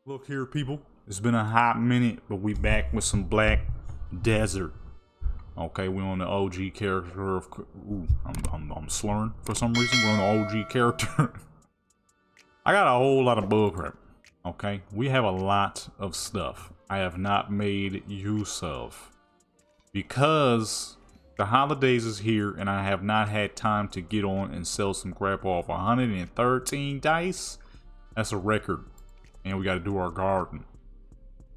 Look here, people. It's been a hot minute, but we back with some Black Desert. Okay, we're on the OG character of. Ooh, I'm slurring for some reason. We're on the OG character. I got a whole lot of bullcrap. Okay, we have a lot of stuff I have not made use of because the holidays is here, and I have not had time to get on and sell some crap off. 113 dice. That's a record. And we got to do our garden.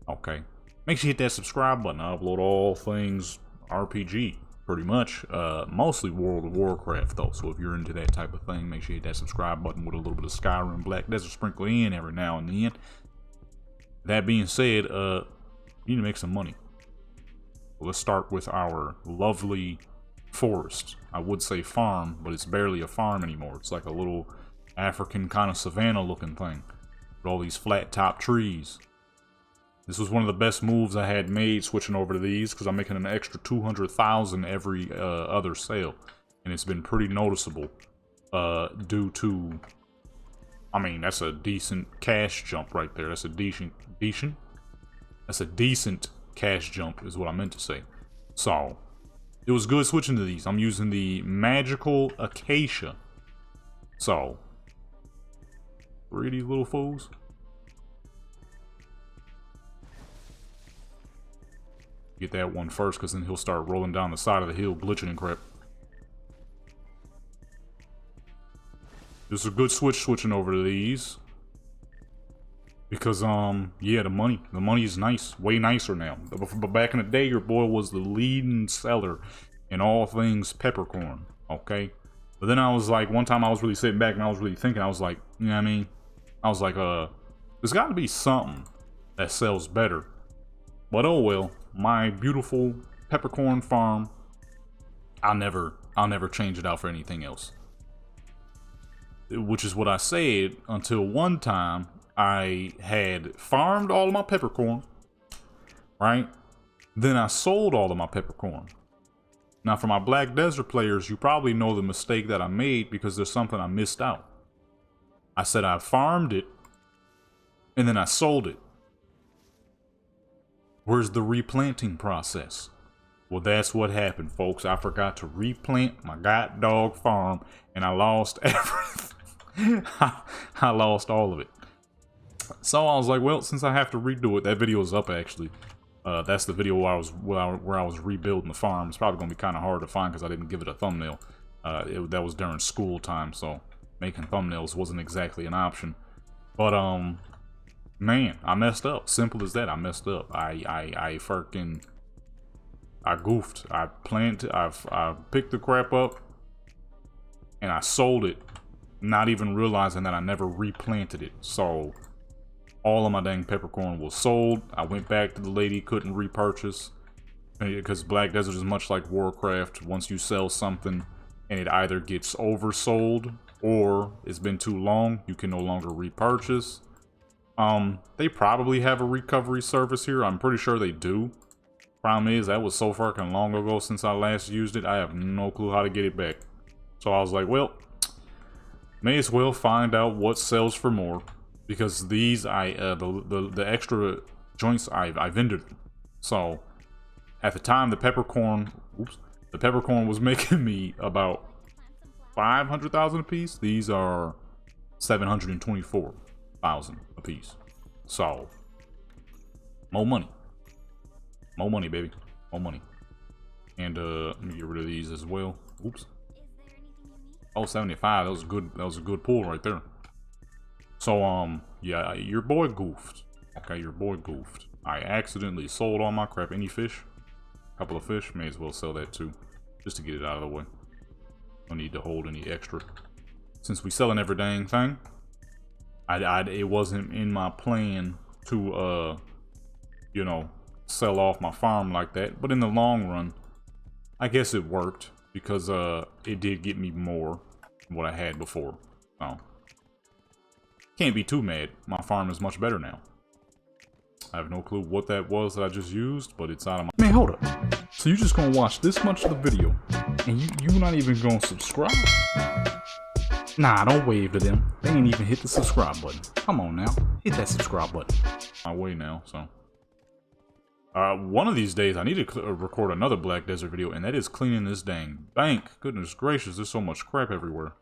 Okay. Make sure you hit that subscribe button. I upload all things RPG, pretty much. Mostly World of Warcraft, though. So if you're into that type of thing, make sure you hit that subscribe button with a little bit of Skyrim, Black Desert sprinkle in every now and then. That being said, you need to make some money. Let's start with our lovely forest. I would say farm, but it's barely a farm anymore. It's like a little African kind of savanna looking thing. With all these flat top trees. This was one of the best moves I had made switching over to these because I'm making an extra 200,000 every other sale, and it's been pretty noticeable due to, I mean, that's a decent cash jump right there. That's a decent cash jump is what I meant to say. So it was good switching to these. I'm using the magical acacia. So 3 of these little fools. Get that one first, because then he'll start rolling down the side of the hill, glitching and crap. This is a good switching over to these. Because, yeah, the money is nice. Way nicer now. But back in the day, your boy was the leading seller in all things peppercorn. Okay? But then I was like, one time I was really sitting back and I was really thinking, I was like, you know what I mean? I was like, there's got to be something that sells better. But oh well, my beautiful peppercorn farm, I'll never change it out for anything else. Which is what I said until one time I had farmed all of my peppercorn, right? Then I sold all of my peppercorn. Now for my Black Desert players, you probably know the mistake that I made because there's something I missed out. I said I farmed it, and then I sold it. Where's the replanting process? Well, that's what happened, folks. I forgot to replant my god dog farm, and I lost everything. I lost all of it. So I was like, well, since I have to redo it, that video is up actually. That's the video where I was rebuilding the farm. It's probably gonna be kind of hard to find because I didn't give it a thumbnail. That was during school time, so making thumbnails wasn't exactly an option. But man, I messed up. Simple as that. I messed up. I goofed. I picked the crap up and I sold it, not even realizing that I never replanted it. So all of my dang peppercorn was sold. I went back to the lady, couldn't repurchase because Black Desert is much like Warcraft. Once you sell something and it either gets oversold or it's been too long, you can no longer repurchase. They probably have a recovery service here. I'm pretty sure they do. Problem is, that was so fucking long ago since I last used it. I have no clue how to get it back. So I was like, well, may as well find out what sells for more. Because these, the extra joints, I vended them. So, at the time, the peppercorn was making me about 500,000 a piece. These are 724,000 a piece. So, more money, baby, more money. And let me get rid of these as well. Oops. Oh, 75. That was good. That was a good pull right there. So yeah, your boy goofed. Okay, your boy goofed. I accidentally sold all my crap. Any fish? A couple of fish. May as well sell that too, just to get it out of the way. Don't need to hold any extra. Since we selling every dang thing, it wasn't in my plan to you know, sell off my farm like that. But in the long run, I guess it worked because it did get me more than what I had before. So can't be too mad. My farm is much better now. I have no clue what that was that I just used, but it's out of my... Man, hold up. So you just gonna watch this much of the video, and you not even gonna subscribe? Nah, don't wave to them. They ain't even hit the subscribe button. Come on now. Hit hit that subscribe button. My way now, so. One of these days, I need to record another Black Desert video, and that is cleaning this dang bank. Goodness gracious, there's so much crap everywhere.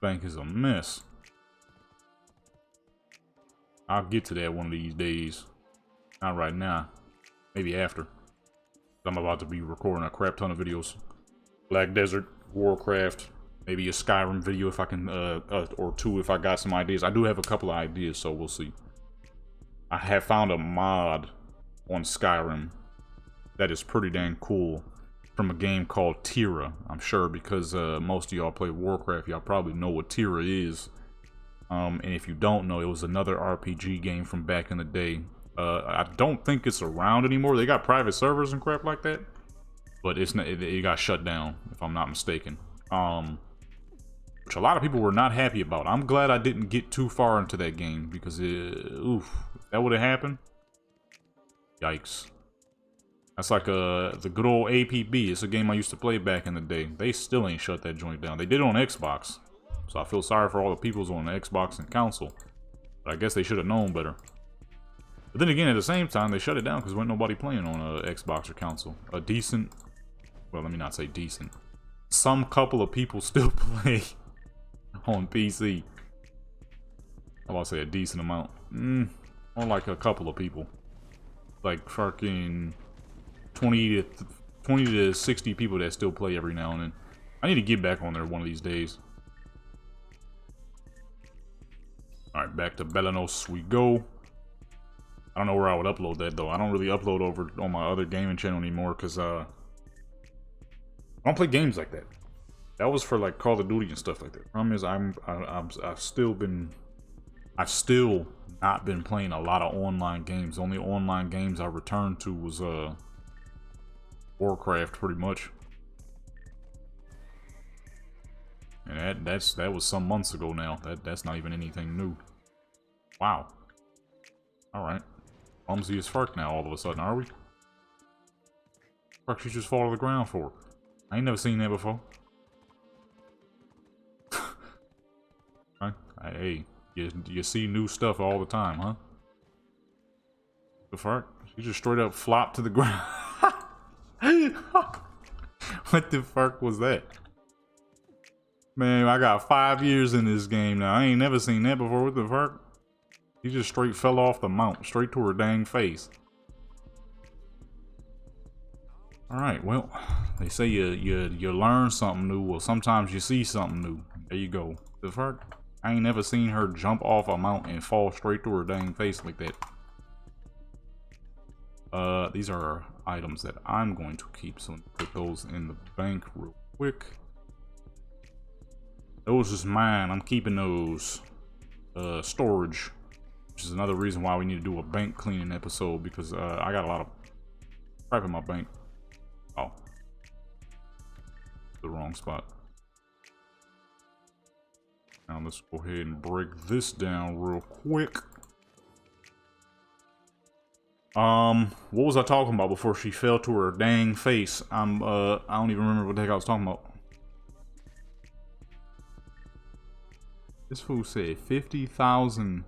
Bank is a mess. I'll get to that one of these days. Not right now. Maybe after. I'm about to be recording a crap ton of videos. Black Desert, Warcraft, maybe a Skyrim video if I can, or two if I got some ideas. I do have a couple of ideas, so we'll see. I have found a mod on Skyrim that is pretty dang cool from a game called Tira. I'm sure because most of y'all play Warcraft, y'all probably know what Tira is. And if you don't know, it was another RPG game from back in the day. I don't think it's around anymore. They got private servers and crap like that, but it's not, it got shut down if I'm not mistaken. Which a lot of people were not happy about. I'm glad I didn't get too far into that game because oof, if that would have happened, yikes. That's like the good old APB. It's a game I used to play back in the day. They still ain't shut that joint down. They did it on Xbox, so I feel sorry for all the peoples on the Xbox and console. But I guess they should have known better. But then again, at the same time, they shut it down because there wasn't nobody playing on Xbox or console. A decent, well, let me not say decent. Some couple of people still play on PC. I want to say a decent amount. More like a couple of people. Like fucking 20 to 60 people that still play every now and then. I need to get back on there one of these days. Alright, back to Belanos we go. I don't know where I would upload that though. I don't really upload over on my other gaming channel anymore because I don't play games like that. That was for like Call of Duty and stuff like that. Problem is I've still not been playing a lot of online games. The only online games I returned to was Warcraft pretty much. And that was some months ago now. That's not even anything new. Wow. Alright. Clumsy as fuck now all of a sudden, are we? What the fuck she just fall to the ground for? I ain't never seen that before. Hey, you see new stuff all the time, huh? The fuck? She just straight up flopped to the ground. What the fuck was that? Man, I got 5 years in this game now. I ain't never seen that before. What the fuck? He just straight fell off the mount, straight to her dang face. Alright, well, they say you learn something new, or sometimes you see something new. There you go. The fuck? I ain't never seen her jump off a mount and fall straight to her dang face like that. These are items that I'm going to keep, so put those in the bank real quick. Those is mine. I'm keeping those. Storage, which is another reason why we need to do a bank cleaning episode, because I got a lot of crap in my bank. Oh, the wrong spot. Now let's go ahead and break this down real quick. What was I talking about before she fell to her dang face? I don't even remember what the heck I was talking about. This fool said 50,000.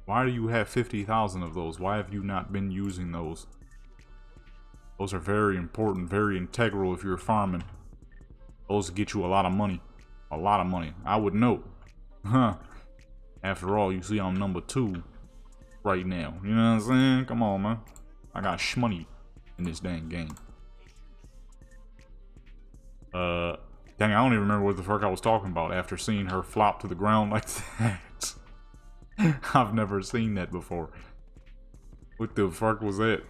Why do you have 50,000 of those? Why have you not been using those? Those are very important, very integral if you're farming. Those get you a lot of money. A lot of money. I would know. Huh. After all, you see I'm number 2 right now. You know what I'm saying? Come on, man. I got shmoney in this dang game. Dang, I don't even remember what the fuck I was talking about after seeing her flop to the ground like that. I've never seen that before. What the fuck was that?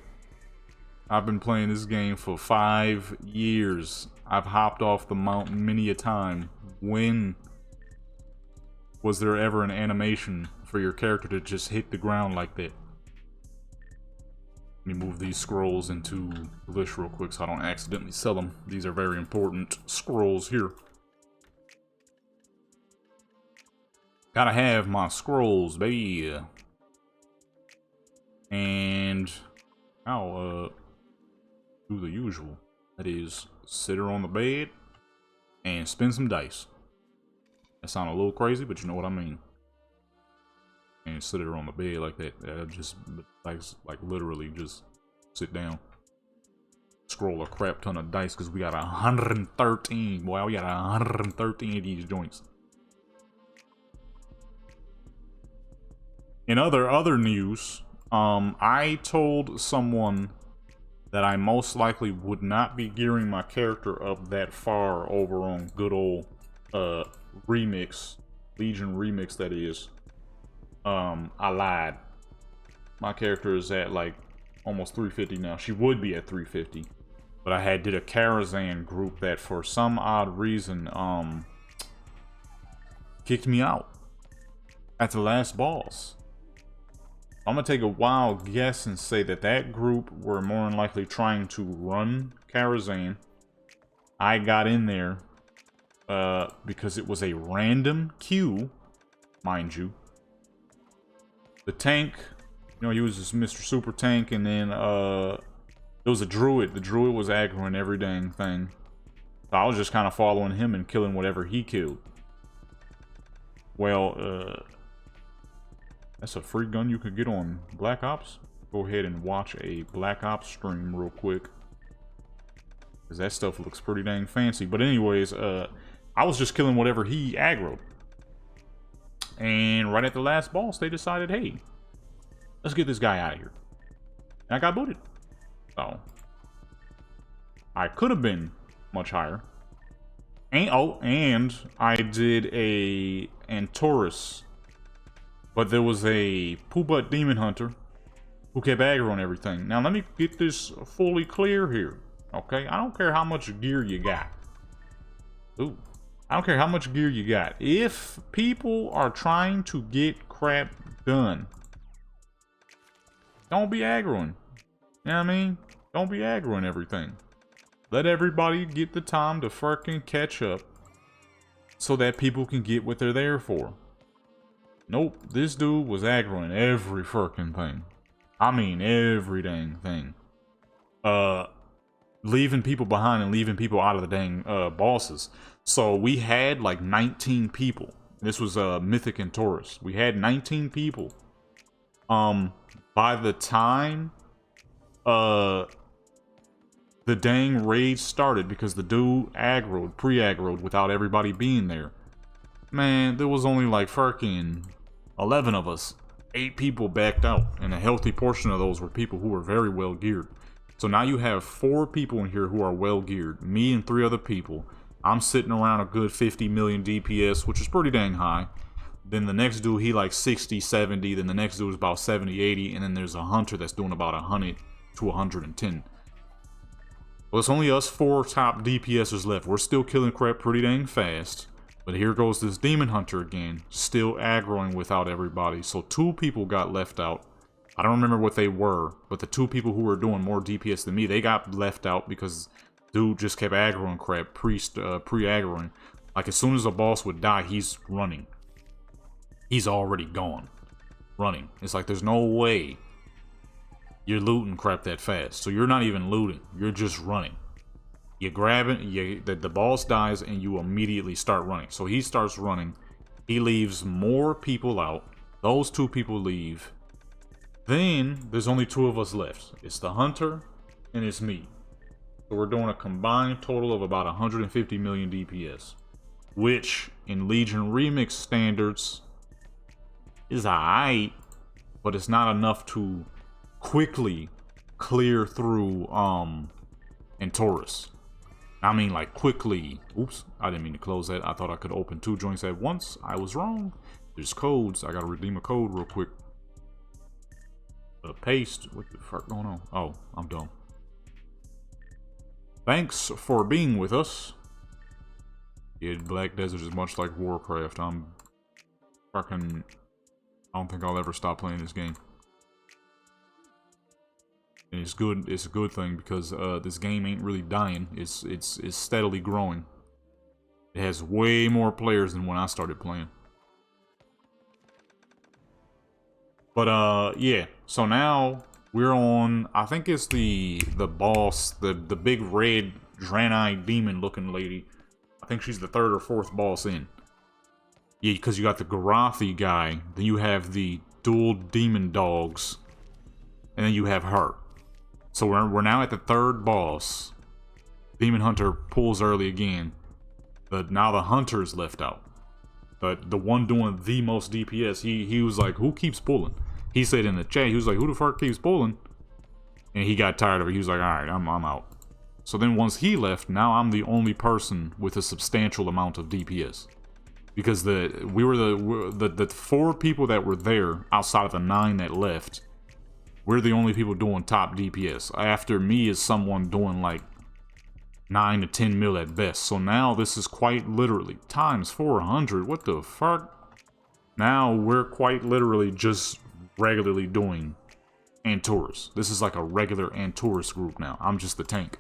I've been playing this game for 5 years. I've hopped off the mountain many a time. When was there ever an animation for your character to just hit the ground like that? Let me move these scrolls into this real quick so I don't accidentally sell them. These are very important scrolls here. Gotta have my scrolls, baby. And I'll do the usual. That is, sit her on the bed and spin some dice. That sounds a little crazy, but you know what I mean. And sit her on the bed like that. Just like literally just sit down. Scroll a crap ton of dice because we got 113. Boy, we got 113 of these joints. In other news, I told someone that I most likely would not be gearing my character up that far over on good old remix, Legion remix that is. I lied. My character is at like almost 350 now. She would be at 350. But I did a Karazhan group that for some odd reason kicked me out at the last boss. I'm gonna take a wild guess and say that group were more than likely trying to run Karazhan. I got in there because it was a random queue, mind you. The tank, you know, he was just Mr. Super Tank, and then there was a druid. The druid was aggroing every dang thing. So I was just kind of following him and killing whatever he killed. Well, that's a free gun you could get on Black Ops. Go ahead and watch a Black Ops stream real quick, because that stuff looks pretty dang fancy. But anyways, I was just killing whatever he aggroed. And right at the last boss, they decided, hey, let's get this guy out of here. And I got booted. So I could have been much higher. And I did a Antorus. But there was a poo-butt demon hunter who kept aggroing everything. Now let me get this fully clear here. Okay? I don't care how much gear you got. Ooh. I don't care how much gear you got. If people are trying to get crap done, don't be aggroing. You know what I mean? Don't be aggroing everything. Let everybody get the time to fucking catch up so that people can get what they're there for. Nope, this dude was aggroing every fucking thing. I mean, every dang thing. Leaving people behind and leaving people out of the dang bosses. So we had like 19 people. This was Mythic and Taurus. We had 19 people. By the time the dang raid started, because the dude aggroed, pre-aggroed without everybody being there. Man, there was only like fucking 11 of us. 8 people backed out, and a healthy portion of those were people who were very well geared. So now you have 4 people in here who are well geared. Me and 3 other people. I'm sitting around a good 50 million DPS, which is pretty dang high. Then the next dude, he like 60, 70. Then the next dude is about 70, 80. And then there's a hunter that's doing about 100 to 110. Well, it's only us 4 top DPSers left. We're still killing crap pretty dang fast. But here goes this demon hunter again, still aggroing without everybody. So 2 people got left out. I don't remember what they were, but the 2 people who were doing more DPS than me, they got left out because dude just kept aggroing crap, pre-aggroing. Like as soon as a boss would die, he's running. He's already gone. Running. It's like there's no way you're looting crap that fast. So you're not even looting, you're just running. You grab it, the boss dies, and you immediately start running. So he starts running. He leaves more people out. Those 2 people leave. Then there's only 2 of us left. It's the hunter and it's me. So we're doing a combined total of about 150 million DPS, which in Legion Remix standards is alright, but it's not enough to quickly clear through Antorus. I mean, like, quickly. Oops, I didn't mean to close that. I thought I could open 2 joints at once. I was wrong. There's codes. I gotta redeem a code real quick. Paste. What the fuck going on? Oh, I'm dumb. Thanks for being with us. Yeah, Black Desert is much like Warcraft. I don't think I'll ever stop playing this game. And it's good. It's a good thing because this game ain't really dying. It's steadily growing. It has way more players than when I started playing. But yeah. So now we're on. I think it's the boss, the big red Draenei demon looking lady. I think she's the 3rd or 4th boss in. Yeah, because you got the Garathi guy. Then you have the dual demon dogs. And then you have her. So we're now at the third boss. Demon Hunter pulls early again. But now the Hunter's left out. The one doing the most DPS, he was like, who keeps pulling? He said in the chat, he was like, who the fuck keeps pulling? And he got tired of it. He was like, alright, I'm out. So then once he left, now I'm the only person with a substantial amount of DPS. Because the 4 people that were there, outside of the 9 that left, we're the only people doing top DPS. After me is someone doing like 9 to 10 mil at best. So now this is quite literally times 400. What the fuck? Now we're quite literally just regularly doing Antaurus. This is like a regular Antaurus group now. I'm just the tank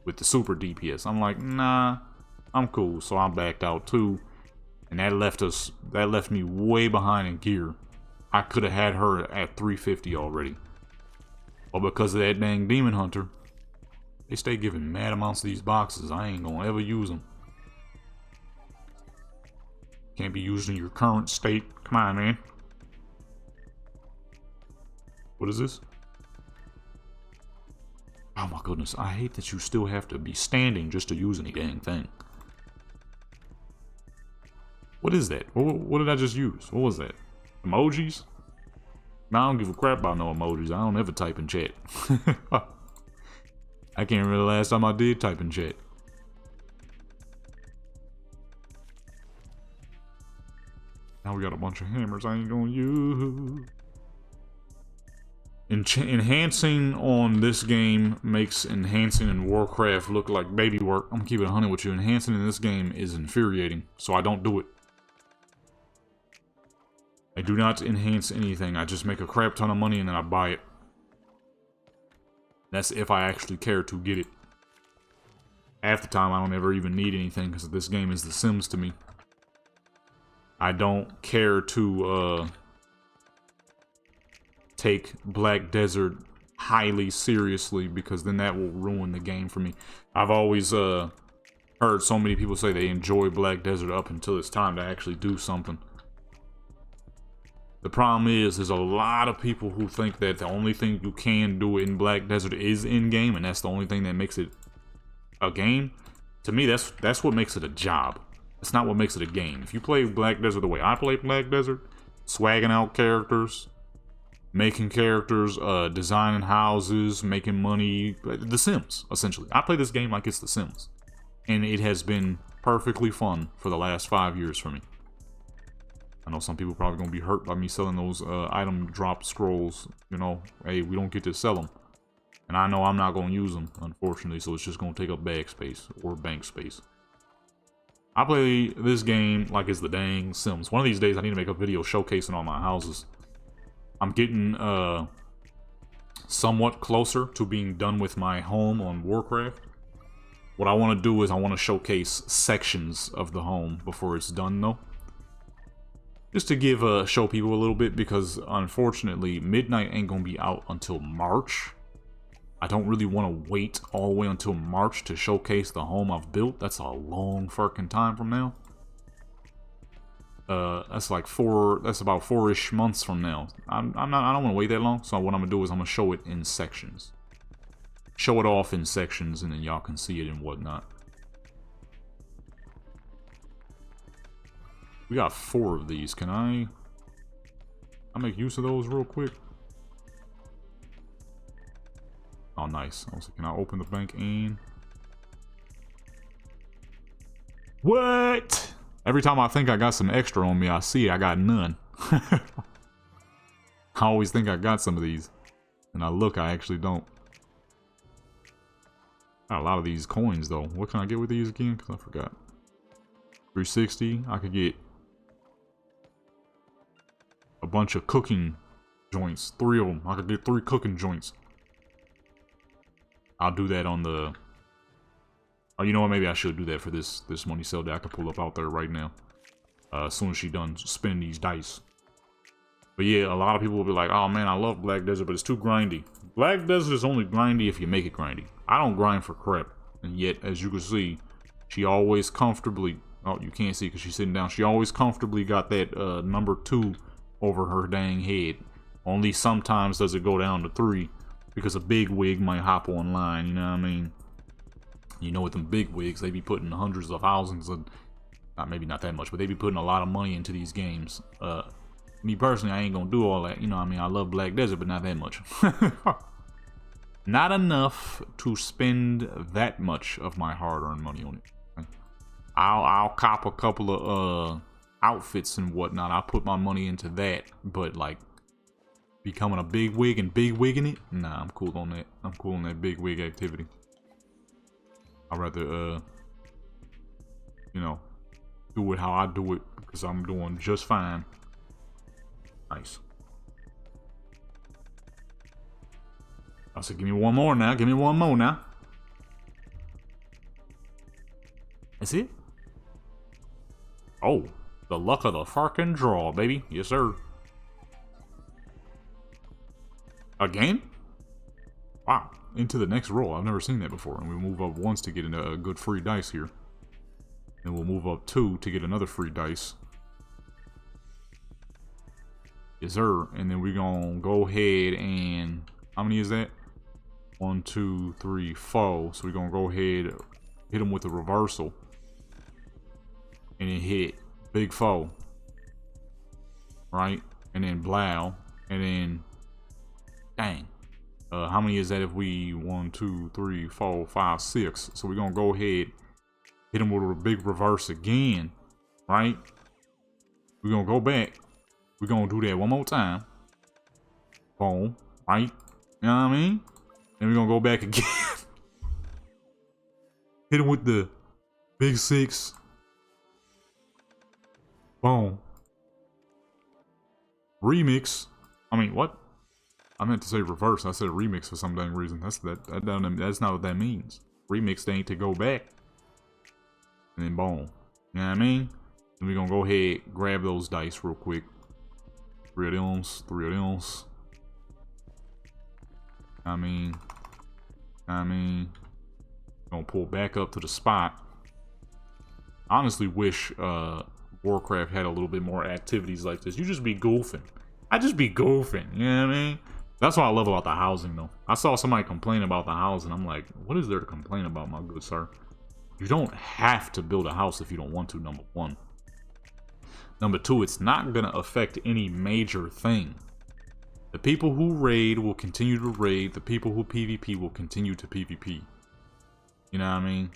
with the super DPS. I'm like, nah, I'm cool. So I backed out too. And that left me way behind in gear. I could have had her at 350 already. But because of that dang Demon Hunter, they stay giving mad amounts of these boxes. I ain't gonna ever use them. Can't be used in your current state. Come on, man. What is this? Oh my goodness. I hate that you still have to be standing just to use any dang thing. What is that? What did I just use? What was that? Emojis? No, I don't give a crap about no emojis. I don't ever type in chat. I can't remember the last time I did type in chat. Now we got a bunch of hammers I ain't gonna use. Enhancing on this game makes enhancing in Warcraft look like baby work. I'm gonna keep it 100 with you. Enhancing in this game is infuriating, so I don't do it. I do not enhance anything. I just make a crap ton of money and then I buy it. That's if I actually care to get it. Half the time I don't ever even need anything because this game is The Sims to me. I don't care to take Black Desert highly seriously because then that will ruin the game for me. I've always heard so many people say they enjoy Black Desert up until it's time to actually do something. The problem is, there's a lot of people who think that the only thing you can do in Black Desert is in-game, and that's the only thing that makes it a game. To me, that's what makes it a job. That's not what makes it a game. If you play Black Desert the way I play Black Desert, swagging out characters, making characters, designing houses, making money, The Sims, essentially. I play this game like it's The Sims. And it has been perfectly fun for the last 5 years for me. I know some people probably gonna be hurt by me selling those item drop scrolls. You know, hey, we don't get to sell them. And I know I'm not gonna use them, unfortunately, so it's just gonna take up bag space or bank space. I play this game like it's the dang Sims. One of these days I need to make a video showcasing all my houses. I'm getting somewhat closer to being done with my home on Warcraft. What I want to do is I want to showcase sections of the home before it's done though. Just to show people a little bit, because unfortunately Midnight ain't gonna be out until March. I don't really want to wait all the way until March to showcase the home I've built. That's a long fucking time from now. That's like that's about 4-ish months from now. I don't want to wait that long, so what I'm gonna do is I'm gonna show it in sections. Show it off in sections, and then y'all can see it and whatnot. We got 4 of these. Can I make use of those real quick? Oh, nice. Also, can I open the bank and... What? Every time I think I got some extra on me, I see I got none. I always think I got some of these. And I look, I actually don't. Got a lot of these coins, though. What can I get with these again? Because I forgot. 360. I could get a bunch of cooking joints. 3 of them. I could get 3 cooking joints. I'll do that on the... Oh, you know what? Maybe I should do that for this money cell that I can pull up out there right now. As soon as she's done spinning these dice. But yeah, a lot of people will be like, oh man, I love Black Desert, but it's too grindy. Black Desert is only grindy if you make it grindy. I don't grind for crap. And yet, as you can see, she always comfortably... Oh, you can't see because she's sitting down. She always comfortably got that number 2 over her dang head. Only sometimes does it go down to 3 because a big wig might hop online, you know what I mean? You know, with them big wigs, they be putting hundreds of thousands of, maybe not that much, but they be putting a lot of money into these games. Me personally, I ain't gonna do all that, you know what I mean? I love Black Desert, but not that much. Not enough to spend that much of my hard-earned money on it. I'll cop a couple of outfits and whatnot. I'll put my money into that, but like becoming a big wig and big wigging it, nah, I'm cool on that. I'm cool on that big wig activity. I'd rather you know, do it how I do it because I'm doing just fine. Nice. I said, give me one more now. Give me one more now. That's it? Oh, the luck of the fucking draw, baby. Yes, sir. Again? Wow. Into the next roll. I've never seen that before. And we move up once to get a good free dice here. And we'll move up 2 to get another free dice. Yes, sir. And then we're going to go ahead and... How many is that? 1, 2, 3, 4. So we're going to go ahead, hit him with a reversal. And then hit big 4. Right? And then blow. And then... Dang. How many is that if we... 1, 2, 3, 4, 5, 6. So we're going to go ahead, hit him with a big reverse again. Right? We're going to go back. We're going to do that one more time. Boom. Right? You know what I mean? And we're going to go back again. Hit him with the big 6. Boom. Remix. I mean, what? I meant to say reverse. I said remix for some dang reason. That's not what that means. Remix ain't to go back. And then boom. You know what I mean? And we're going to go ahead, grab those dice real quick. 3 of them. 3 of them. Gonna pull back up to the spot. Honestly wish Warcraft had a little bit more activities like this. You just be goofing. I just be goofing, you know what I mean? That's what I love about the housing though. I saw somebody complain about the housing. I'm like, what is there to complain about, my good sir? You don't have to build a house if you don't want to, number 1. Number 2, it's not gonna affect any major thing. The people who raid will continue to raid. The people who PvP will continue to PvP. You know what I mean?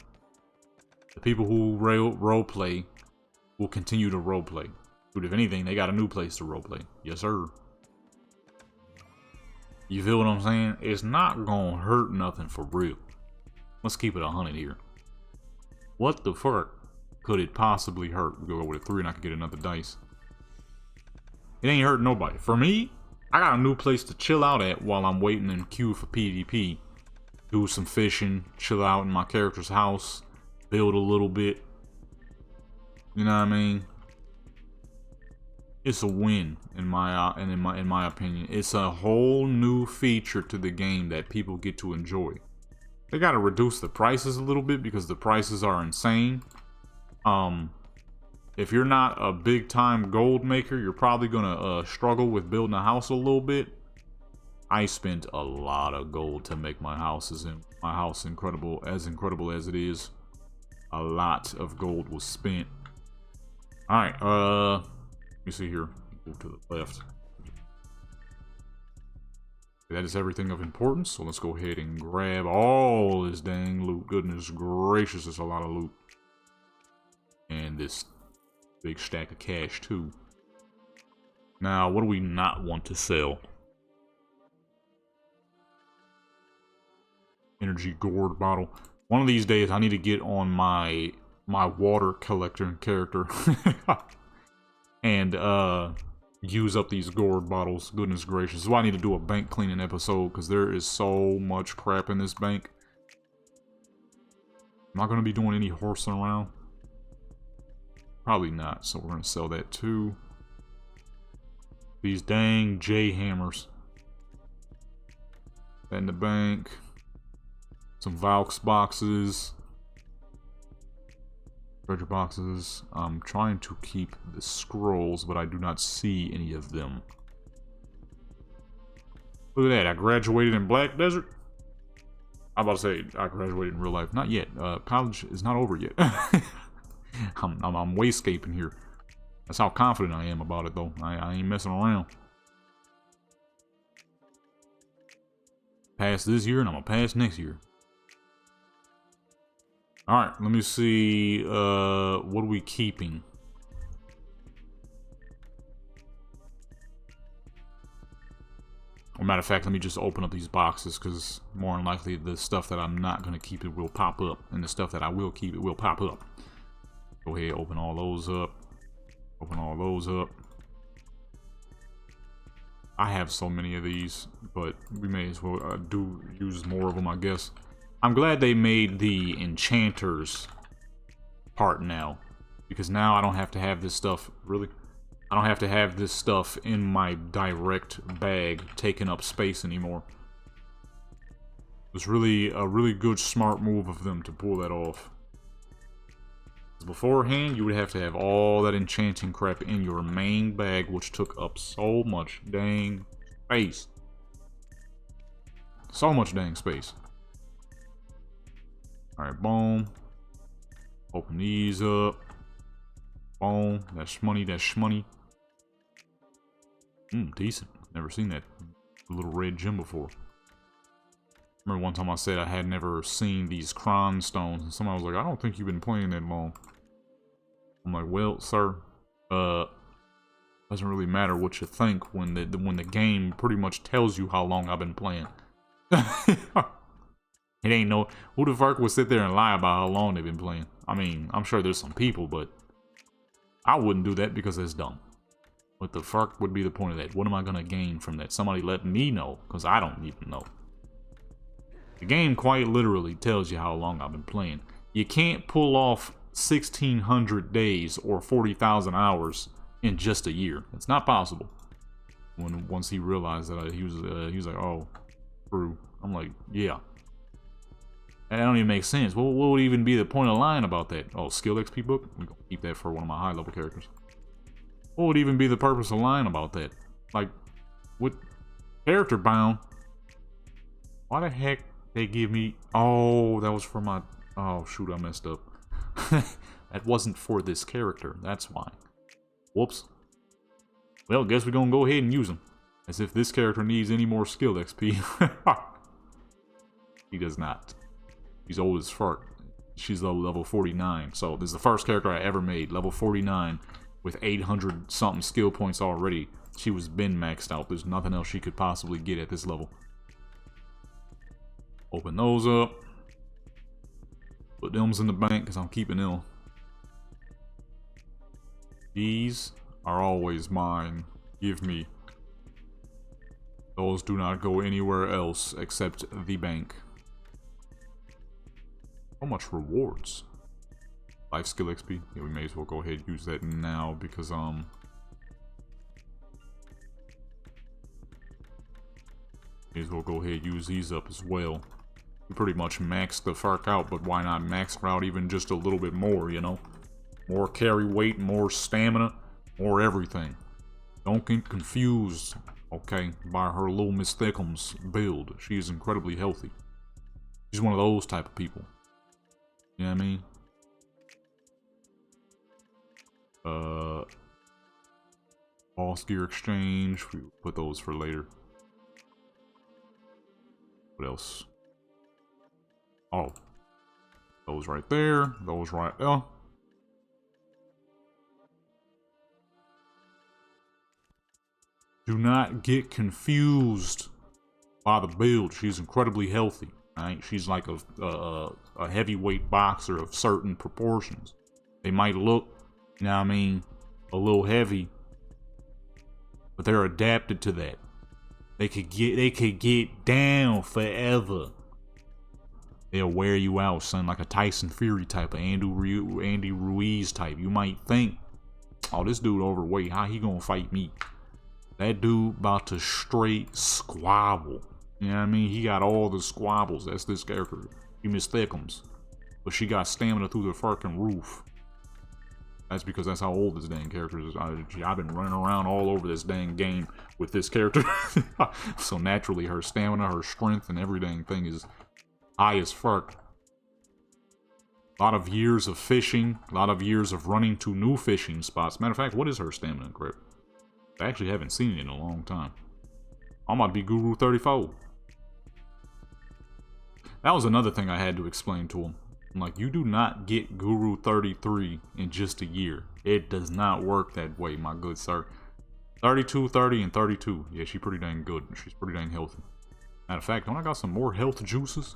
The people who roleplay will continue to roleplay. Dude, if anything, they got a new place to roleplay. Yes, sir. You feel what I'm saying? It's not gonna hurt nothing for real. Let's keep it 100 here. What the fuck could it possibly hurt? We'll go with a 3 and I can get another dice. It ain't hurting nobody. For me, I got a new place to chill out at while I'm waiting in queue for PvP. Do some fishing, chill out in my character's house, build a little bit. You know what I mean? It's a win in my opinion. It's a whole new feature to the game that people get to enjoy. They gotta reduce the prices a little bit because the prices are insane. If you're not a big time gold maker, you're probably gonna struggle with building a house a little bit. I spent a lot of gold to make my house incredible as it is. A lot of gold was spent. Alright, let me see here. Move to the left. That is everything of importance, so let's go ahead and grab all this dang loot. Goodness gracious, it's a lot of loot. And this big stack of cash too. Now, what do we not want to sell? Energy gourd bottle. One of these days I need to get on my water collector character and use up these gourd bottles. Goodness gracious. This is why I need to do a bank cleaning episode, because there is so much crap in this bank. Am I going to be doing any horsing around? Probably not, so we're going to sell that too. These dang J hammers. That in the bank. Some Valks boxes. Treasure boxes. I'm trying to keep the scrolls, but I do not see any of them. Look at that. I graduated in Black Desert. I'm about to say I graduated in real life. Not yet. College is not over yet. I'm wayscaping here. That's how confident I am about it, though. I ain't messing around. Pass this year, and I'm gonna pass next year. All right, let me see. What are we keeping? Or matter of fact, let me just open up these boxes, because more than likely the stuff that I'm not gonna keep it will pop up, and the stuff that I will keep it will pop up. Go ahead, open all those up. Open all those up. I have so many of these, but we may as well do use more of them, I guess. I'm glad they made the enchanters part now, because now I don't have to have this stuff, really. I don't have to have this stuff in my direct bag taking up space anymore. It was really a really good, smart move of them to pull that off. Beforehand, you would have to have all that enchanting crap in your main bag, which took up so much dang space. So much dang space. Alright, boom. Open these up. Boom. That's shmoney, that's shmoney. Decent. Never seen that little red gem before. Remember one time I said I had never seen these cron stones, and somebody was like, I don't think you've been playing that long. I'm like, well, sir, doesn't really matter what you think when the game pretty much tells you how long I've been playing. It ain't no, who the fuck would sit there and lie about how long they've been playing? I mean, I'm sure there's some people, but I wouldn't do that because that's dumb. What the fuck would be the point of that? What am I gonna gain from that? Somebody let me know, because I don't even know. The game quite literally tells you how long I've been playing. You can't pull off 1,600 days or 40,000 hours in just a year. It's not possible. Once he realized that he was like, oh, true. I'm like, yeah. That don't even make sense. What would even be the point of lying about that? Oh, skill XP book? We're gonna keep that for one of my high level characters. What would even be the purpose of lying about that? Like, what character bound? Why the heck they give me? Oh, that was for my. Oh shoot, I messed up. That wasn't for this character. That's why. Whoops. Well, guess we're gonna go ahead and use them. As if this character needs any more skill XP. He does not. She's old as fuck. She's level 49. So this is the first character I ever made. Level 49 with 800 something skill points already. She was been maxed out. There's nothing else she could possibly get at this level. Open those up. Put them's in the bank because I'm keeping them. These are always mine. Give me. Those do not go anywhere else except the bank. So much rewards. Life skill XP. Yeah, we may as well go ahead and use that now because may as well go ahead and use these up as well. We pretty much maxed the fuck out, but why not max her out even just a little bit more, you know? More carry weight, more stamina, more everything. Don't get confused, okay, by her little Miss Thickums build. She is incredibly healthy. She's one of those type of people. You know what I mean? Boss gear exchange. We put those for later. What else? Oh. Those right there. Those right there. Do not get confused by the build. She's incredibly healthy. Right? She's like a heavyweight boxer of certain proportions. They might look, you know what I mean, a little heavy, but they're adapted to that. They could get down forever. They'll wear you out, son, like a Tyson Fury type, of Andy Ruiz type. You might think, oh, this dude overweight, how he gonna fight me? That dude about to straight squabble. You know what I mean? He got all the squabbles. That's this character. He Miss Thickums. But she got stamina through the fucking roof. That's because that's how old this dang character is. I've been running around all over this dang game with this character. So naturally, her stamina, her strength, and every dang thing is high as fuck. A lot of years of fishing, a lot of years of running to new fishing spots. Matter of fact, what is her stamina grip? I actually haven't seen it in a long time. I'm about to be Guru 34. That was another thing I had to explain to him. I'm like, you do not get Guru 33 in just a year. It does not work that way, my good sir. 32, 30, and 32. Yeah, she's pretty dang good. She's pretty dang healthy. Matter of fact, don't I got some more health juices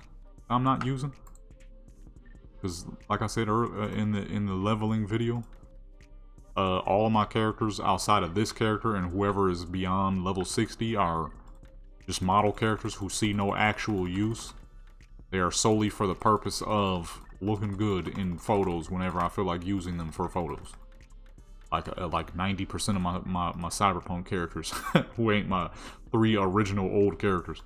I'm not using? Because, like I said in the leveling video, all of my characters outside of this character and whoever is beyond level 60 are just model characters who see no actual use. They are solely for the purpose of looking good in photos whenever I feel like using them for photos. Like 90% of my Cyberpunk characters who ain't my 3 original old characters.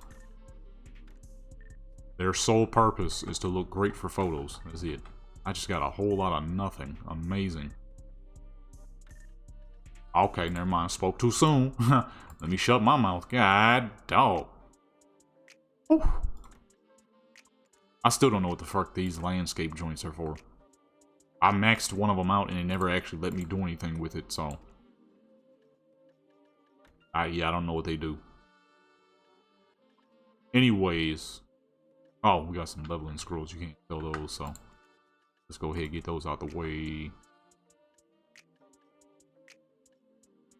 Their sole purpose is to look great for photos. That's it. I just got a whole lot of nothing. Amazing. Okay, never mind. I spoke too soon. Let me shut my mouth. God, dog. Whew. I still don't know what the fuck these landscape joints are for. I maxed one of them out and it never actually let me do anything with it, so... yeah, I don't know what they do. Anyways... Oh, we got some leveling scrolls. You can't sell those, so... Let's go ahead and get those out the way.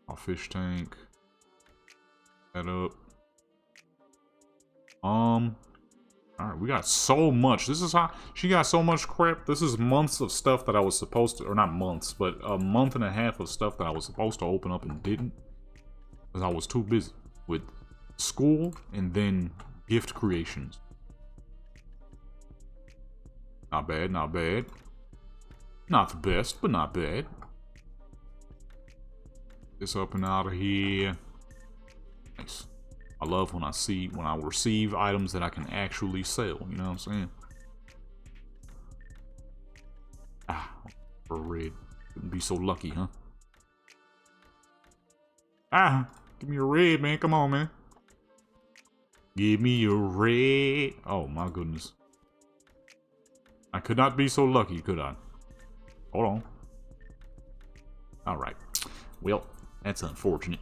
Our fish tank. That up. Alright, we got so much. This is how she got so much crap. This is months of stuff that I was supposed to, or not months, but a month and a half of stuff that I was supposed to open up and didn't. Because I was too busy with school and then gift creations. Not bad, not bad. Not the best, but not bad. This up and out of here. Nice. I love when I receive items that I can actually sell, you know what I'm saying? Ah, for red. Couldn't be so lucky, huh? Ah, give me a red, man. Come on, man. Give me a red. Oh, my goodness. I could not be so lucky, could I? Hold on. Alright. Well, that's unfortunate.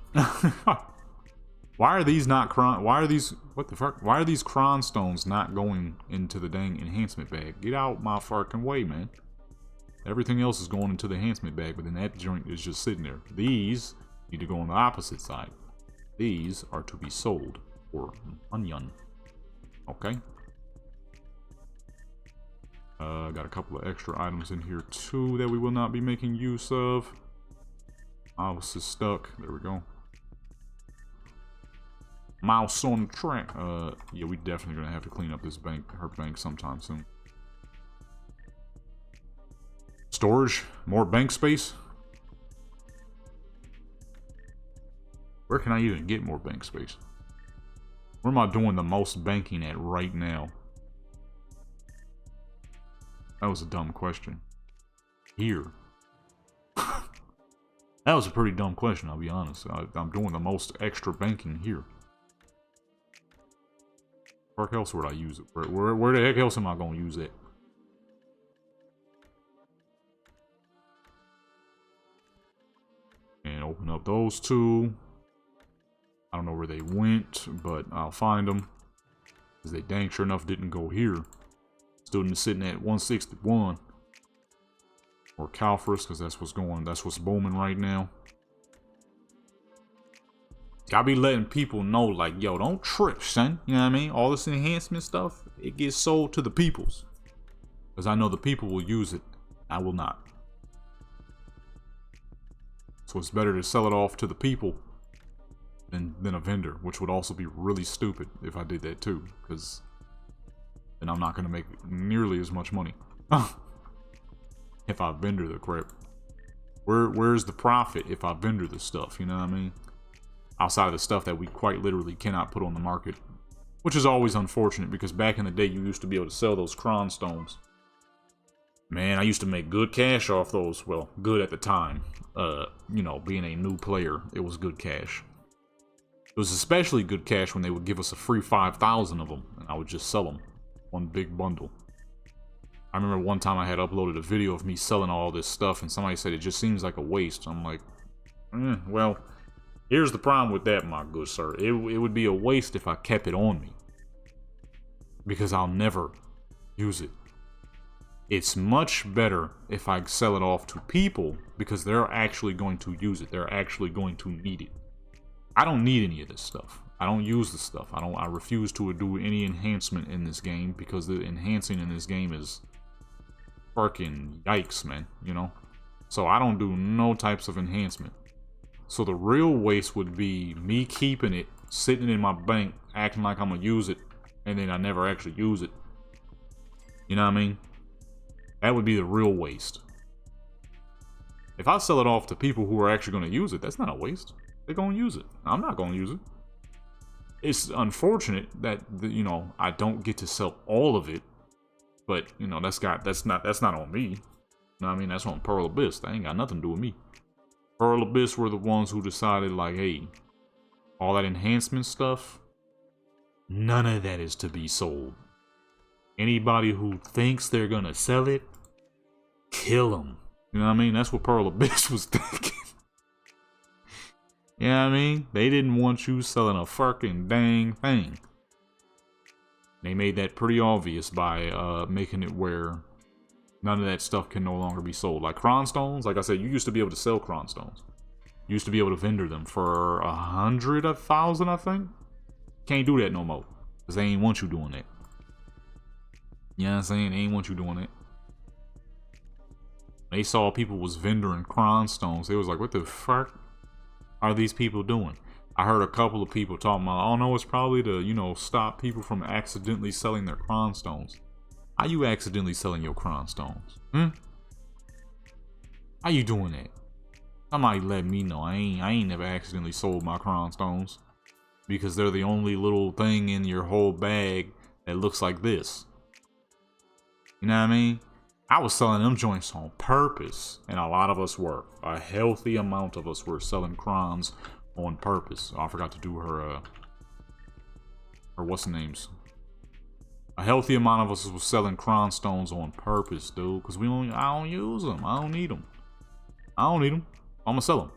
Why are these not why are these, what the fuck? Why are these cron stones not going into the dang enhancement bag? Get out my fucking way, man. Everything else is going into the enhancement bag, but then that joint is just sitting there. These need to go on the opposite side. These are to be sold for onion. Okay. Got a couple of extra items in here too that we will not be making use of. Mouse is stuck. There we go. Mouse on the track. Yeah, we definitely gonna have to clean up this bank, her bank, sometime soon. Storage, more bank space. Where can I even get more bank space? Where am I doing the most banking at right now? That was a dumb question. Here. That was a pretty dumb question, I'll be honest. I'm doing the most extra banking here. Where else would I use it? Where the heck else am I going to use it? And open up those two. I don't know where they went, but I'll find them. Because they dang sure enough didn't go here. Still sitting at 161. Or Calphorus, because that's what's booming right now. Y'all be letting people know, like, yo, don't trip, son. You know what I mean? All this enhancement stuff, it gets sold to the peoples. Because I know the people will use it. I will not. So it's better to sell it off to the people than a vendor, which would also be really stupid if I did that too. Because then I'm not going to make nearly as much money. If I vendor the crap. Where's the profit if I vendor the stuff, you know what I mean? Outside of the stuff that we quite literally cannot put on the market. Which is always unfortunate, because back in the day you used to be able to sell those cron stones Man, I used to make good cash off those. Well, good at the time. You know, being a new player, it was good cash. It was especially good cash when they would give us a free 5,000 of them, and I would just sell them. One big bundle. I remember one time I had uploaded a video of me selling all this stuff, and somebody said it just seems like a waste. I'm like, well, here's the problem with that, my good sir. It would be a waste if I kept it on me. Because I'll never use it. It's much better if I sell it off to people because they're actually going to use it. They're actually going to need it. I don't need any of this stuff. I don't use the stuff. I refuse to do any enhancement in this game because the enhancing in this game is fucking yikes, man, you know? So I don't do no types of enhancement. So the real waste would be me keeping it, sitting in my bank, acting like I'm gonna use it, and then I never actually use it. You know what I mean? That would be the real waste. If I sell it off to people who are actually going to use it, that's not a waste. They're going to use it. I'm not going to use it. It's unfortunate that, you know, I don't get to sell all of it. But, you know, that's not on me. You know what I mean? That's on Pearl Abyss. That ain't got nothing to do with me. Pearl Abyss were the ones who decided, like, hey, all that enhancement stuff, none of that is to be sold. Anybody who thinks they're gonna sell it, kill them. You know what I mean? That's what Pearl Abyss was thinking. You know what I mean? They didn't want you selling a fucking dang thing. They made that pretty obvious by making it where none of that stuff can no longer be sold. Like Cronstones, like I said, you used to be able to sell Cronstones. You used to be able to vendor them for 100, 1,000, I think. Can't do that no more. Because they ain't want you doing that. You know what I'm saying? They ain't want you doing it. They saw people was vendoring Cronstones. They was like, what the fuck are these people doing? I heard a couple of people talking about, oh no, it's probably to, you know, stop people from accidentally selling their Cronstones. How you accidentally selling your Cronstones? How you doing that? Somebody let me know. I ain't never accidentally sold my Cronstones. Because they're the only little thing in your whole bag that looks like this. You know what I mean? I was selling them joints on purpose, and a lot of us were. A healthy amount of us were selling crons on purpose. Oh, I forgot to do her what's the names? A healthy amount of us was selling Cronstones on purpose, dude, because I don't use them. I don't need them. I don't need them. I'm gonna sell them.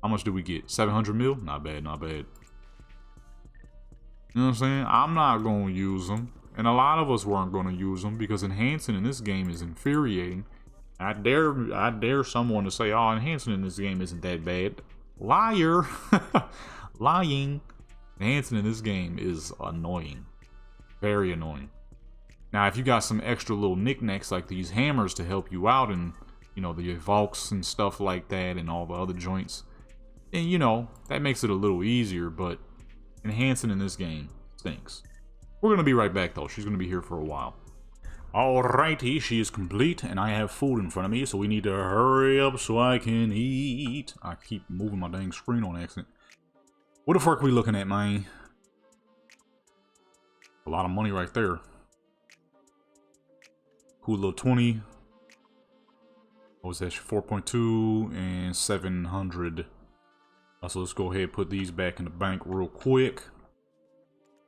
How much do we get? 700 mil? Not bad, not bad. You know what I'm saying? I'm not gonna use them. And a lot of us weren't going to use them because enhancing in this game is infuriating. I dare someone to say, oh, enhancing in this game isn't that bad. Liar. Lying. Enhancing in this game is annoying. Very annoying. Now, if you got some extra little knickknacks like these hammers to help you out and, you know, the evokes and stuff like that and all the other joints, then, you know, that makes it a little easier, but enhancing in this game stinks. We're going to be right back, though. She's going to be here for a while. Alrighty, she is complete, and I have food in front of me, so we need to hurry up so I can eat. I keep moving my dang screen on accident. What the fuck are we looking at, man? A lot of money right there. Cool little 20. What was that? 4.2 and 700. So let's go ahead and put these back in the bank real quick.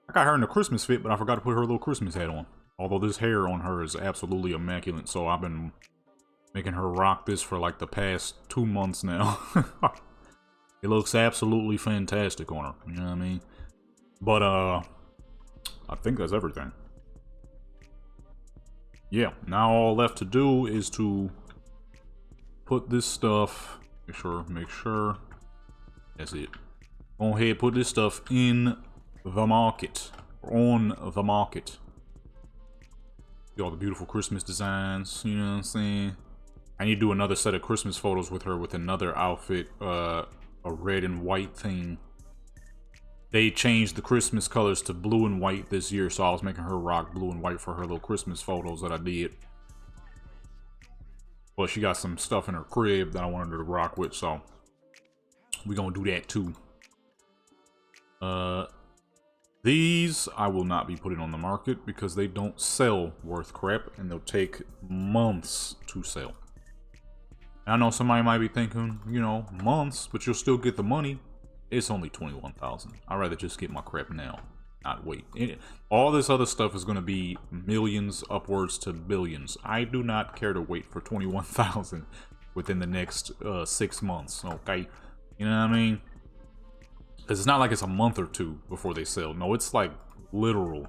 I got her in the Christmas fit, but I forgot to put her little Christmas hat on. Although this hair on her is absolutely immaculate, so I've been making her rock this for like the past 2 months now. It looks absolutely fantastic on her, you know what I mean? But, I think that's everything. Yeah, now all left to do is to put this stuff, make sure, that's it. Go ahead and put this stuff in the market, on the market. See all the beautiful Christmas designs, you know what I'm saying? I need to do another set of Christmas photos with her with another outfit, a red and white thing. They changed the Christmas colors to blue and white this year, so I was making her rock blue and white for her little Christmas photos that I did. But she got some stuff in her crib that I wanted her to rock with, so we're gonna do that too. These I will not be putting on the market because they don't sell worth crap and they'll take months to sell. I know somebody might be thinking, you know, months, but you'll still get the money. It's only 21,000. I'd rather just get my crap now, not wait. All this other stuff is going to be millions upwards to billions. I do not care to wait for 21,000 within the next 6 months, okay? You know what I mean? Because it's not like it's a month or two before they sell. No, it's like literal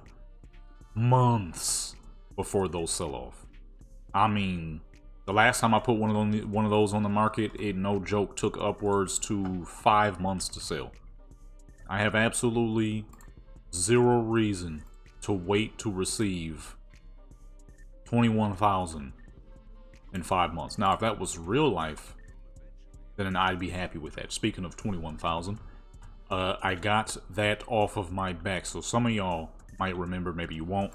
months before those sell off. I mean, the last time I put one of those on the market, it, no joke, took upwards to 5 months to sell. I have absolutely zero reason to wait to receive 21,000 in 5 months. Now, if that was real life, then I'd be happy with that. Speaking of 21,000, I got that off of my back. So some of y'all might remember, maybe you won't.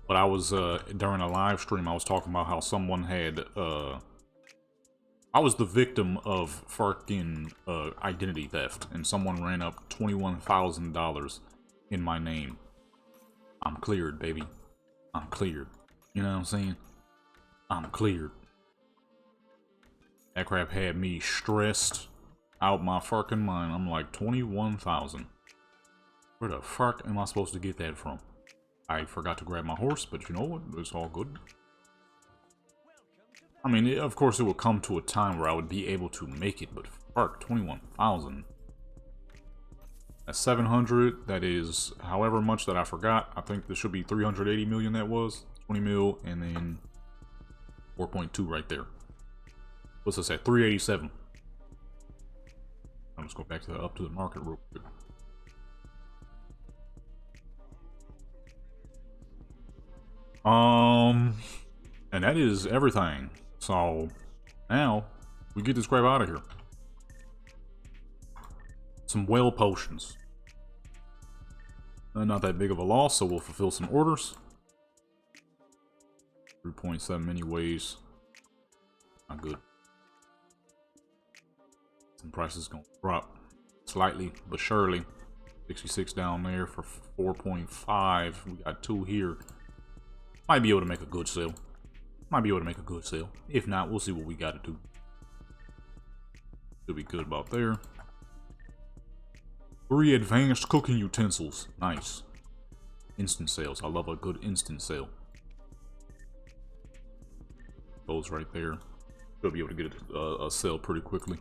But I was, during a live stream, I was talking about how someone had, I was the victim of fucking identity theft. And someone ran up $21,000 in my name. I'm cleared, baby. I'm cleared. You know what I'm saying? I'm cleared. That crap had me stressed out my fucking mind. I'm like, 21,000. Where the fuck am I supposed to get that from? I forgot to grab my horse, but you know what? It's all good. I mean, of course, it will come to a time where I would be able to make it, but fuck, 21,000. That's 700. That is however much that I forgot. I think there should be 380 million that was. 20 mil, and then 4.2 right there. What's this at? 387. I'll just go back to the up to the market real quick. And that is everything. So now we get this crap out of here. Some whale potions. Not that big of a loss, so we'll fulfill some orders. 3.7 anyways. Not good. Some prices gonna drop slightly but surely. 66 down there for 4.5. We got 2 here. Might be able to make a good sale. Might be able to make a good sale. If not, we'll see what we gotta do. Should be good about there. 3 advanced cooking utensils. Nice. Instant sales. I love a good instant sale. Those right there. Should be able to get a sale pretty quickly.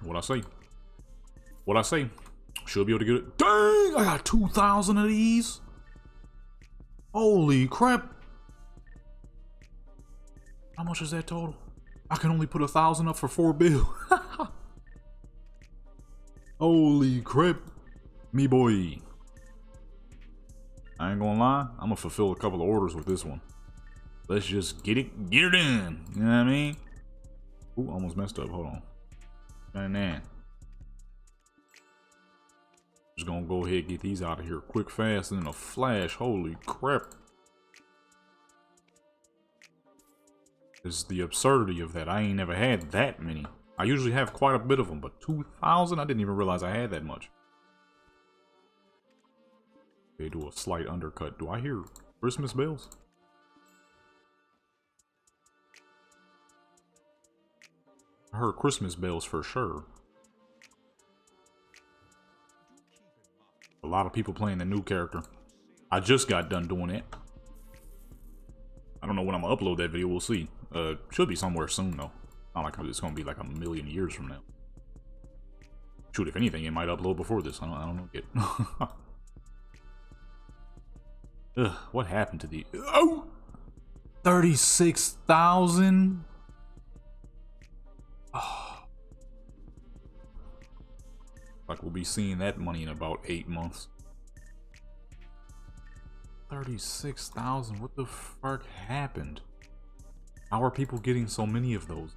What I say? What I say? Should be able to get it. Dang! I got 2,000 of these. Holy crap! How much is that total? I can only put 1,000 up for 4 bill. Holy crap, me boy! I ain't gonna lie. I'm gonna fulfill a couple of orders with this one. Let's just get it done. You know what I mean? Ooh, almost messed up. Hold on. Man. Just gonna go ahead and get these out of here quick, fast, and in a flash. Holy crap. This is the absurdity of that. I ain't never had that many. I usually have quite a bit of them, but 2,000? I didn't even realize I had that much. They do a slight undercut. Do I hear Christmas bells? I heard Christmas bells for sure. A lot of people playing the new character. I just got done doing it. I don't know when I'm gonna upload that video. We'll see. Should be somewhere soon though. Not like it's gonna be like a million years from now. Shoot, if anything, it might upload before this. I don't know yet. Ugh, what happened to the... Oh! 36,000? Oh. Like we'll be seeing that money in about 8 months. 36,000? What the fuck happened? How are people getting so many of those?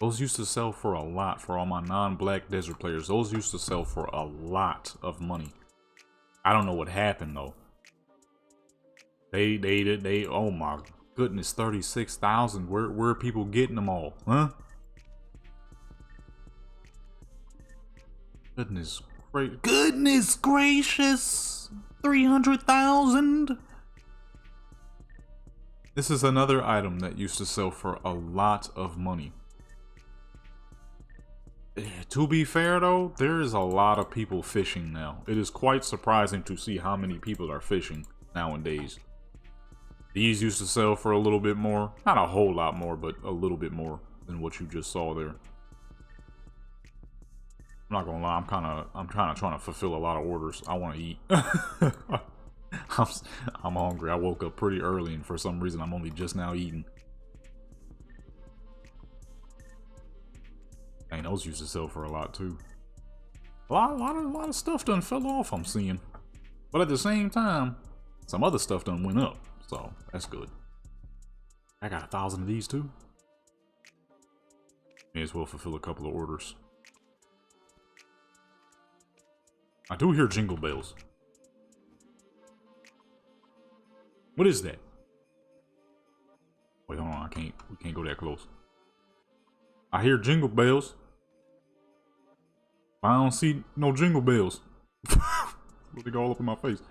Those used to sell for a lot for all my non-black desert players. Those used to sell for a lot of money. I don't know what happened though. They oh my goodness, 36,000. Where are people getting them all? Huh? Goodness Goodness gracious! 300,000. This is another item that used to sell for a lot of money. To be fair though, there is a lot of people fishing now. It is quite surprising to see how many people are fishing nowadays. These used to sell for a little bit more. Not a whole lot more, but a little bit more than what you just saw there. I'm not gonna lie, I'm kinda trying to fulfill a lot of orders. I wanna eat. I'm hungry. I woke up pretty early and for some reason I'm only just now eating. Dang, those used to sell for a lot too. A lot of stuff done fell off, I'm seeing. But at the same time, some other stuff done went up. So that's good. I got 1,000 of these too. May as well fulfill a couple of orders. I do hear jingle bells. What is that? Wait, hold on. We can't go that close. I hear jingle bells. I don't see no jingle bells. They go all up in my face.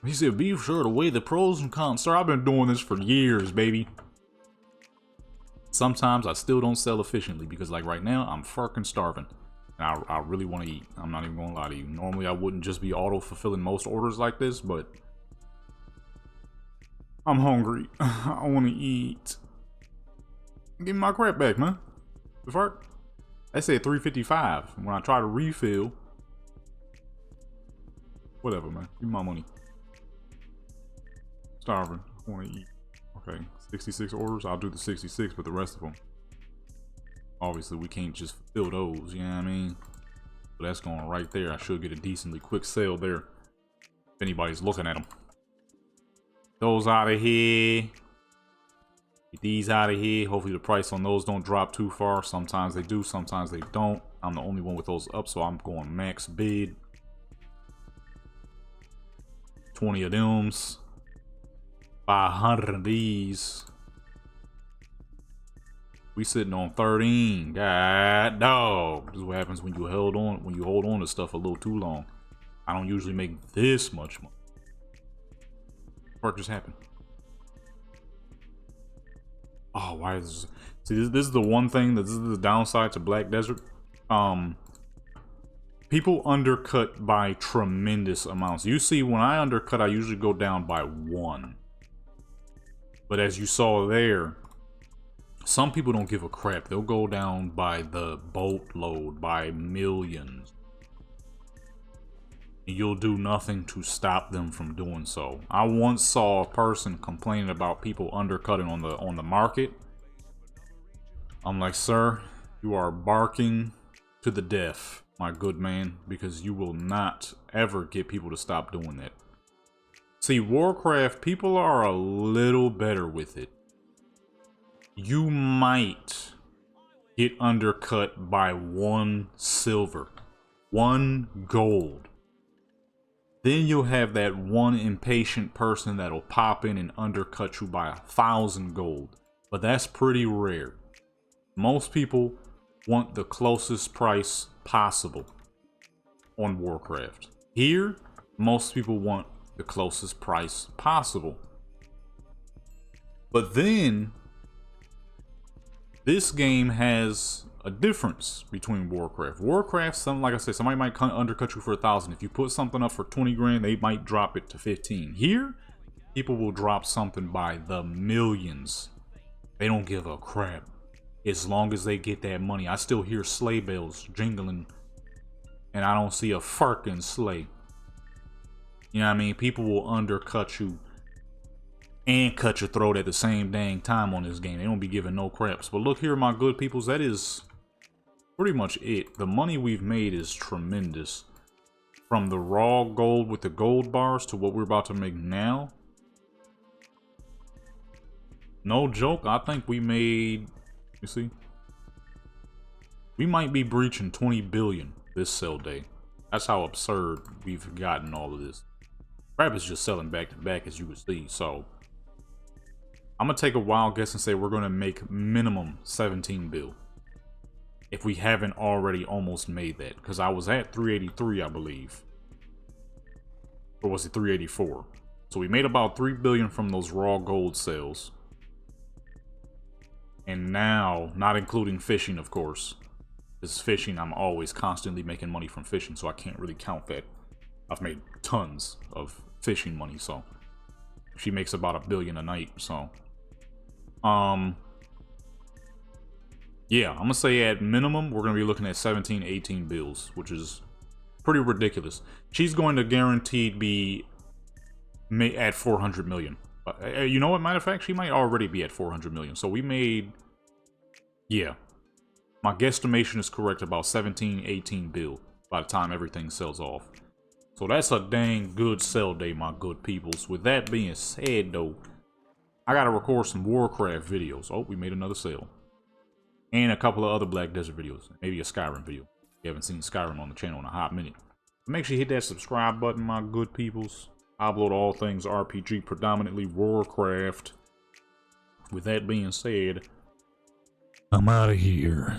He said, be sure to weigh the pros and cons. Sir, I've been doing this for years, baby. Sometimes I still don't sell efficiently because, like, right now, I'm fucking starving. And I really want to eat. I'm not even going to lie to you. Normally, I wouldn't just be auto-fulfilling most orders like this, but I'm hungry. I want to eat. Give me my crap back, man. The fuck? I said 355. When I try to refill, whatever, man. Give me my money. Starving. I want to eat. Okay, 66 orders. I'll do the 66, but the rest of them, obviously, we can't just fill those. You know what I mean? But that's going right there. I should get a decently quick sale there if anybody's looking at them. Those out of here. Get these out of here. Hopefully the price on those don't drop too far. Sometimes they do, sometimes they don't. I'm the only one with those up, so I'm going max bid. 20 of thems. 500 of these. We sitting on 13. God dog. This is what happens when you hold on to stuff a little too long. I don't usually make this much money. What just happened? Oh, why is this? See, this is the one thing that this is the downside to Black Desert. People undercut by tremendous amounts. You see, when I undercut, I usually go down by 1. But as you saw there, some people don't give a crap. They'll go down by the boatload, by millions. And you'll do nothing to stop them from doing so. I once saw a person complaining about people undercutting on the market. I'm like, sir, you are barking to the deaf, my good man, because you will not ever get people to stop doing that. See, Warcraft, people are a little better with it. You might get undercut by 1 silver, 1 gold. Then you'll have that one impatient person that'll pop in and undercut you by 1,000 gold. But that's pretty rare. Most people want the closest price possible on Warcraft. Here, most people want the closest price possible. But then, this game has a difference between Warcraft. Warcraft, like I said, somebody might undercut you for 1,000. If you put something up for 20 grand, they might drop it to 15. Here, people will drop something by the millions. They don't give a crap. As long as they get that money. I still hear sleigh bells jingling, and I don't see a fucking sleigh. You know what I mean? People will undercut you and cut your throat at the same dang time on this game. They don't be giving no craps. But look here, my good peoples, that is pretty much it. The money we've made is tremendous. From the raw gold with the gold bars to what we're about to make now. No joke, I think we made, you see, we might be breaching 20 billion this sell day. That's how absurd we've gotten all of this. Crap is just selling back to back, as you would see. So I'm gonna take a wild guess and say we're gonna make minimum 17 bill. if we haven't already almost made that. Because I was at 383, I believe. Or was it 384? So we made about 3 billion from those raw gold sales. And now, not including fishing, of course. Because fishing, I'm always constantly making money from fishing, so I can't really count that. I've made tons of fishing money, so she makes about $1 billion a night, so yeah, I'm gonna say at minimum we're gonna be looking at 17, 18 bills, which is pretty ridiculous. She's going to guaranteed be at 400 million. You know what, matter of fact, she might already be at 400 million. So we made, yeah, my guesstimation is correct, about 17, 18 bill by the time everything sells off. So that's a dang good sell day, my good peoples. With that being said, though, I gotta record some Warcraft videos. Oh, we made another sale. And a couple of other Black Desert videos. Maybe a Skyrim video. If you haven't seen Skyrim on the channel in a hot minute. Make sure you hit that subscribe button, my good peoples. I upload all things RPG, predominantly Warcraft. With that being said, I'm out of here.